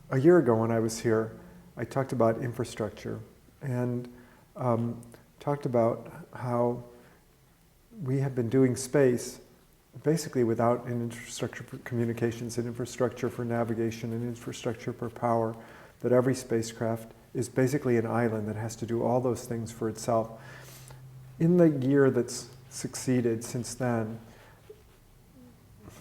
A year ago when I was here, I talked about infrastructure and talked about how we have been doing space basically without an infrastructure for communications, an infrastructure for navigation, an infrastructure for power, that every spacecraft is basically an island that has to do all those things for itself. In the year that's succeeded since then,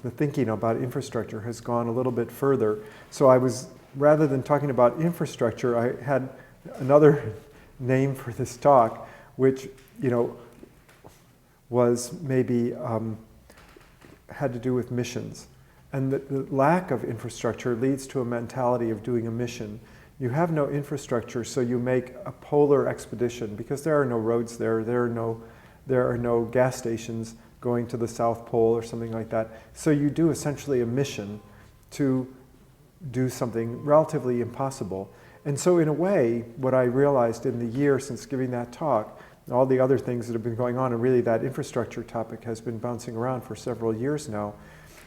the thinking about infrastructure has gone a little bit further. So I was, rather than talking about infrastructure, I had another name for this talk, which, was maybe had to do with missions. And the lack of infrastructure leads to a mentality of doing a mission. You have no infrastructure, so you make a polar expedition because there are no roads there. There are no gas stations going to the South Pole or something like that. So you do essentially a mission to do something relatively impossible. And so in a way, what I realized in the year since giving that talk, all the other things that have been going on, and really that infrastructure topic has been bouncing around for several years now,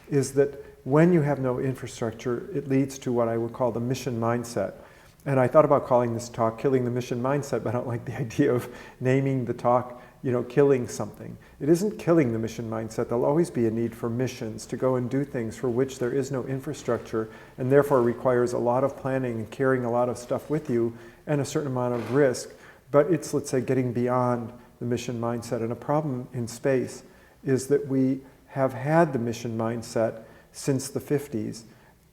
is that when you have no infrastructure, it leads to what I would call the mission mindset. And I thought about calling this talk Killing the Mission Mindset, but I don't like the idea of naming the talk, killing something. It isn't killing the mission mindset. There'll always be a need for missions to go and do things for which there is no infrastructure, and therefore requires a lot of planning and carrying a lot of stuff with you and a certain amount of risk. But it's, let's say, getting beyond the mission mindset. And a problem in space is that we have had the mission mindset since the 50s,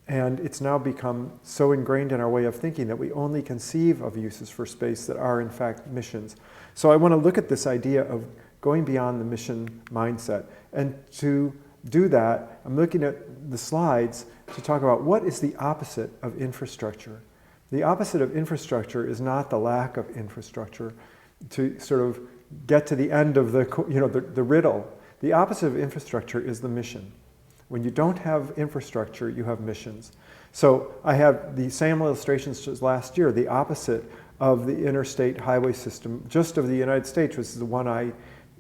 and it's now become so ingrained in our way of thinking that we only conceive of uses for space that are in fact missions. So I want to look at this idea of going beyond the mission mindset. And to do that, I'm looking at the slides to talk about what is the opposite of infrastructure. The opposite of infrastructure is not the lack of infrastructure. To sort of get to the end of the riddle, the opposite of infrastructure is the mission. When you don't have infrastructure, you have missions. So I have the same illustrations as last year. The opposite of the interstate highway system, just of the United States, which is the one I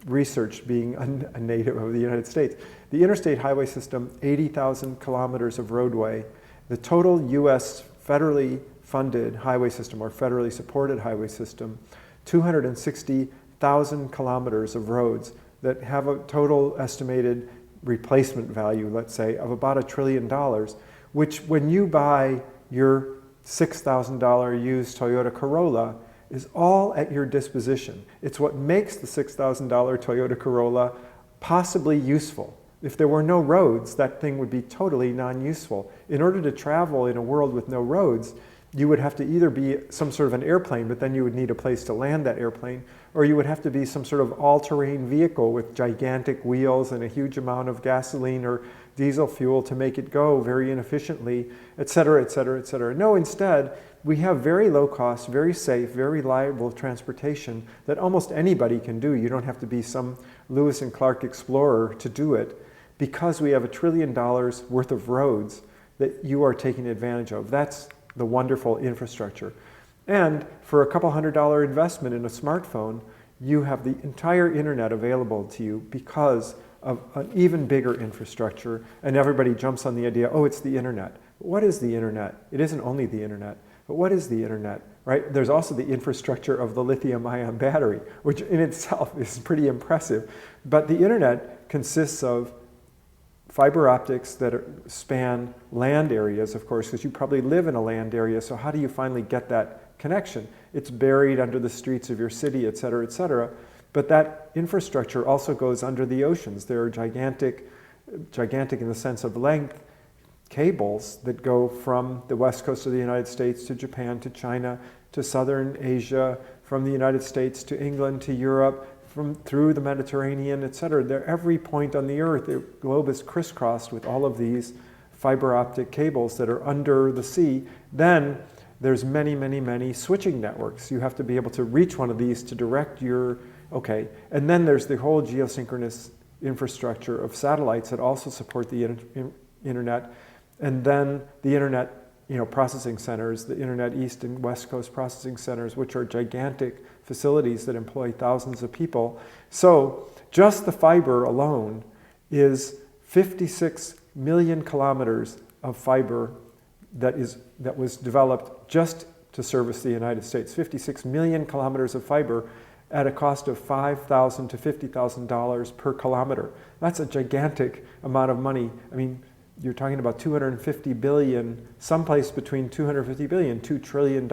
researched being a native of the United States. The interstate highway system, 80,000 kilometers of roadway. The total US federally funded highway system or federally supported highway system, 260,000 kilometers of roads that have a total estimated replacement value, let's say, of about $1 trillion, which when you buy your $6,000 used Toyota Corolla is all at your disposition. It's what makes the $6,000 Toyota Corolla possibly useful. If there were no roads, that thing would be totally non-useful. In order to travel in a world with no roads, you would have to either be some sort of an airplane, but then you would need a place to land that airplane, or you would have to be some sort of all-terrain vehicle with gigantic wheels and a huge amount of gasoline or diesel fuel to make it go very inefficiently, et cetera, et cetera, et cetera. No, instead, we have very low cost, very safe, very reliable transportation that almost anybody can do. You don't have to be some Lewis and Clark explorer to do it, because we have $1 trillion worth of roads that you are taking advantage of. That's the wonderful infrastructure. And for a couple $100 investment in a smartphone, you have the entire internet available to you because of an even bigger infrastructure. And everybody jumps on the idea, oh, it's the internet. What is the internet? It isn't only the internet, but what is the internet, right? There's also the infrastructure of the lithium-ion battery, which in itself is pretty impressive. But the internet consists of fiber optics that span land areas, of course, because you probably live in a land area, so how do you finally get that connection? It's buried under the streets of your city, et cetera, et cetera. But that infrastructure also goes under the oceans. There are gigantic in the sense of length, cables that go from the west coast of the United States to Japan to China to southern Asia, from the United States to England to Europe, through the Mediterranean, et cetera. They're every point on the earth. The globe is crisscrossed with all of these fiber optic cables that are under the sea. Then there's many, many, many switching networks. You have to be able to reach one of these to direct your, okay. And then there's the whole geosynchronous infrastructure of satellites that also support the internet. And then the internet processing centers, the Internet East and West Coast processing centers, which are gigantic facilities that employ thousands of people. So just the fiber alone is 56 million kilometers of fiber that was developed just to service the United States. 56 million kilometers of fiber at a cost of $5,000 to $50,000 per kilometer. That's a gigantic amount of money. I mean, you're talking about 250 billion, someplace between 250 billion, $2 trillion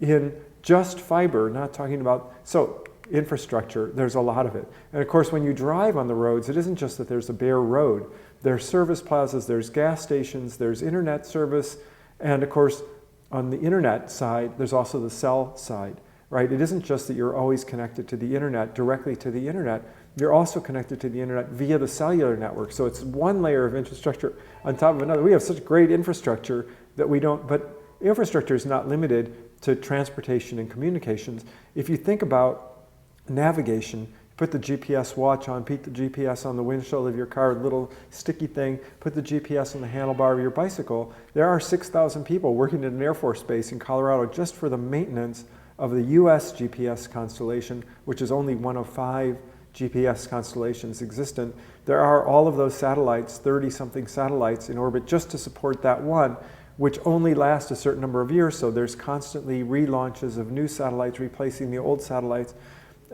in just fiber, not talking about, so infrastructure, there's a lot of it. And of course, when you drive on the roads, it isn't just that there's a bare road. There's service plazas, there's gas stations, there's internet service, and of course, on the internet side, there's also the cell side, right? It isn't just that you're always connected to the internet, directly to the internet, you're also connected to the internet via the cellular network. So it's one layer of infrastructure on top of another. We have such great infrastructure that we don't, but infrastructure is not limited to transportation and communications. If you think about navigation, put the GPS watch on, put the GPS on the windshield of your car, little sticky thing, put the GPS on the handlebar of your bicycle. There are 6,000 people working at an Air Force base in Colorado just for the maintenance of the US GPS constellation, which is only one of 5 GPS constellations existent. There are all of those satellites, 30-something satellites in orbit just to support that one, which only lasts a certain number of years, so there's constantly relaunches of new satellites replacing the old satellites,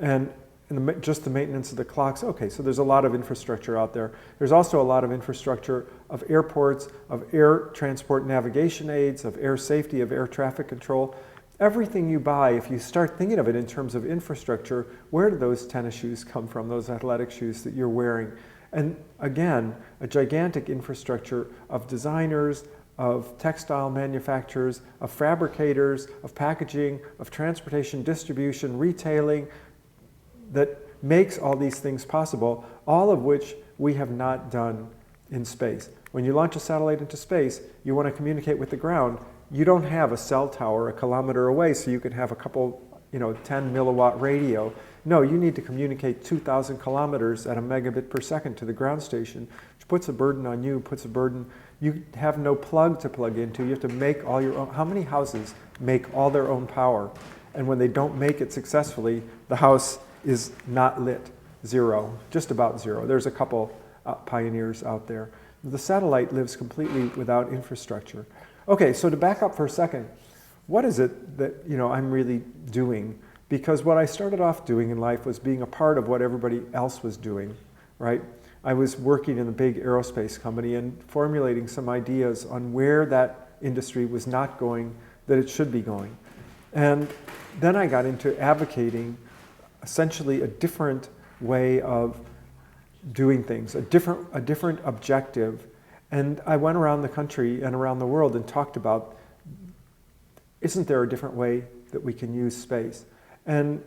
and just the maintenance of the clocks. Okay, so there's a lot of infrastructure out there. There's also a lot of infrastructure of airports, of air transport navigation aids, of air safety, of air traffic control. Everything you buy, if you start thinking of it in terms of infrastructure, where do those tennis shoes come from, those athletic shoes that you're wearing? And again, a gigantic infrastructure of designers, of textile manufacturers, of fabricators, of packaging, of transportation, distribution, retailing, that makes all these things possible, all of which we have not done in space. When you launch a satellite into space, you want to communicate with the ground. You don't have a cell tower a kilometer away so you can have a couple, 10 milliwatt radio. No, you need to communicate 2,000 kilometers at a megabit per second to the ground station, which puts a burden on you, you have no plug to plug into. You have to make all your own. How many houses make all their own power? And when they don't make it successfully, the house is not lit. Zero, just about zero. There's a couple pioneers out there. The satellite lives completely without infrastructure. Okay, so to back up for a second, what is it that I'm really doing? Because what I started off doing in life was being a part of what everybody else was doing, right? I was working in a big aerospace company and formulating some ideas on where that industry was not going, that it should be going. And then I got into advocating essentially a different way of doing things, a different objective. And I went around the country and around the world and talked about, isn't there a different way that we can use space? And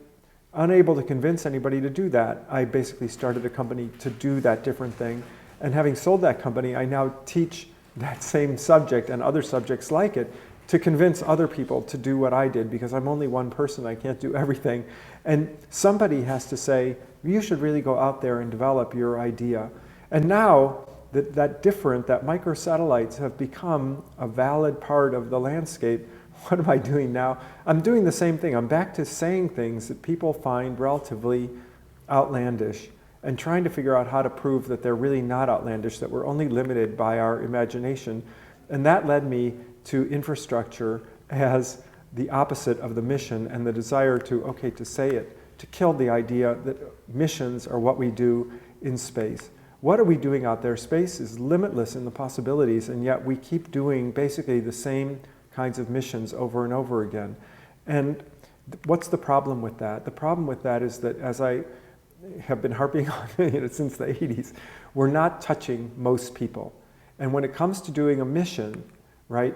unable to convince anybody to do that, I basically started a company to do that different thing. And having sold that company, I now teach that same subject and other subjects like it to convince other people to do what I did, because I'm only one person, I can't do everything. And somebody has to say, you should really go out there and develop your idea. And now that microsatellites have become a valid part of the landscape, what am I doing now? I'm doing the same thing. I'm back to saying things that people find relatively outlandish and trying to figure out how to prove that they're really not outlandish, that we're only limited by our imagination. And that led me to infrastructure as the opposite of the mission and the desire to say it, to kill the idea that missions are what we do in space. What are we doing out there? Space is limitless in the possibilities, and yet we keep doing basically the same kinds of missions over and over again. And what's the problem with that? The problem with that is that, as I have been harping on since the 80s, we're not touching most people. And when it comes to doing a mission, right?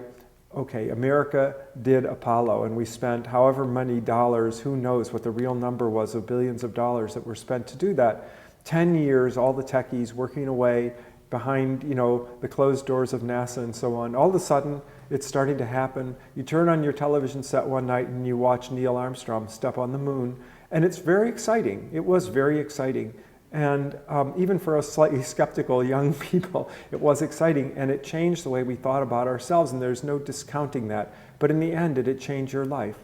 Okay, America did Apollo, and we spent however many dollars, who knows what the real number was of billions of dollars that were spent to do that. 10 years, all the techies working away behind, the closed doors of NASA and so on. All of a sudden, it's starting to happen. You turn on your television set one night and you watch Neil Armstrong step on the moon, and it's very exciting. It was very exciting. And even for us slightly skeptical young people, it was exciting, and it changed the way we thought about ourselves, and there's no discounting that. But in the end, did it change your life?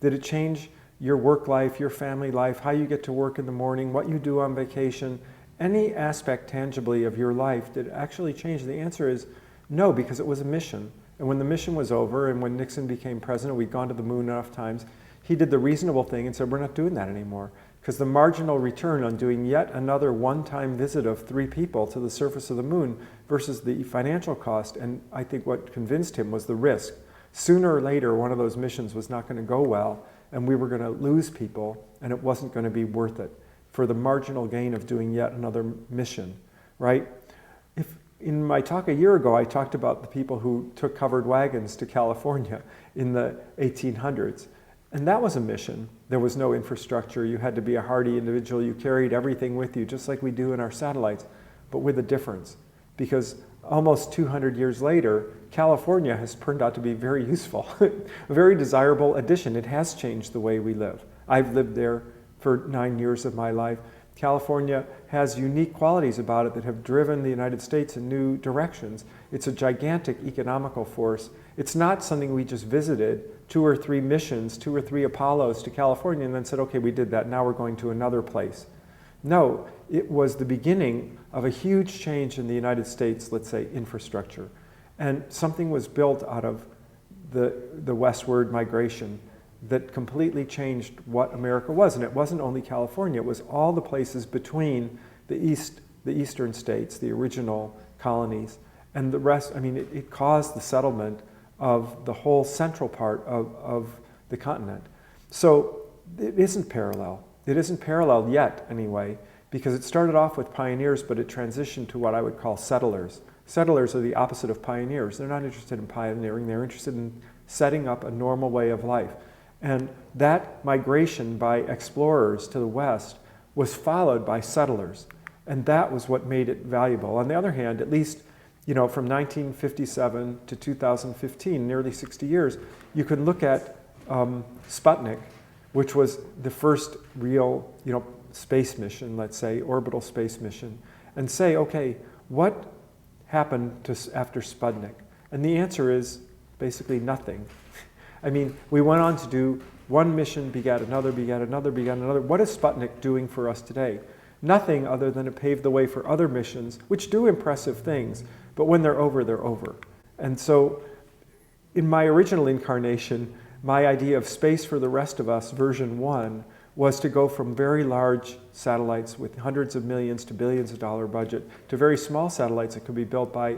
Did it change your work life, your family life, how you get to work in the morning, what you do on vacation? Any aspect tangibly of your life did it actually change? The answer is no, because it was a mission. And when the mission was over and when Nixon became president, we'd gone to the moon enough times, he did the reasonable thing and said, we're not doing that anymore. Because the marginal return on doing yet another one-time visit of 3 people to the surface of the moon versus the financial cost, and I think what convinced him was the risk. Sooner or later, one of those missions was not going to go well, and we were going to lose people, and it wasn't going to be worth it for the marginal gain of doing yet another mission, right? In my talk a year ago, I talked about the people who took covered wagons to California in the 1800s. And that was a mission. There was no infrastructure. You had to be a hardy individual. You carried everything with you, just like we do in our satellites, but with a difference. Because almost 200 years later, California has turned out to be very useful, a very desirable addition. It has changed the way we live. I've lived there for 9 years of my life. California has unique qualities about it that have driven the United States in new directions. It's a gigantic economical force. It's not something we just visited, 2 or 3 missions, 2 or 3 Apollos to California and then said, okay, we did that, now we're going to another place. No, it was the beginning of a huge change in the United States, let's say, infrastructure. And something was built out of the westward migration that completely changed what America was. And it wasn't only California, it was all the places between the eastern states, the original colonies, and the rest. I mean, it caused the settlement of the whole central part of the continent. So it isn't parallel. It isn't parallel yet, anyway, because it started off with pioneers, but it transitioned to what I would call settlers. Settlers are the opposite of pioneers. They're not interested in pioneering, they're interested in setting up a normal way of life. And that migration by explorers to the west was followed by settlers. And that was what made it valuable. On the other hand, at least, from 1957 to 2015, nearly 60 years, you could look at Sputnik, which was the first real, space mission, let's say, orbital space mission, and say, okay, what happened after Sputnik? And the answer is basically nothing. I mean, we went on to do one mission, begat another, begat another, begat another. What is Sputnik doing for us today? Nothing other than to pave the way for other missions, which do impressive things, but when they're over, they're over. And so, in my original incarnation, my idea of space for the rest of us, version 1, was to go from very large satellites with hundreds of millions to billions of dollar budget to very small satellites that could be built by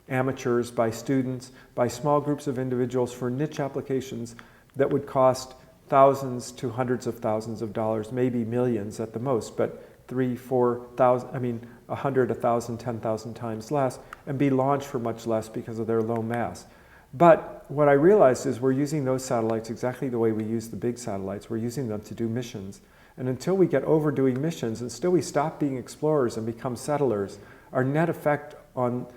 amateurs, by students, by small groups of individuals for niche applications that would cost thousands to hundreds of thousands of dollars, maybe millions at the most, but 3,000, 4,000, 100, 1,000, 10,000 times less, and be launched for much less because of their low mass. But what I realized is we're using those satellites exactly the way we use the big satellites. We're using them to do missions. And until we get over doing missions, until we stop being explorers and become settlers, our net effect on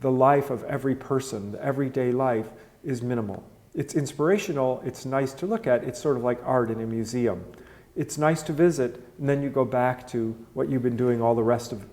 the life of every person, the everyday life, is minimal. It's inspirational, it's nice to look at, it's sort of like art in a museum. It's nice to visit, and then you go back to what you've been doing all the rest of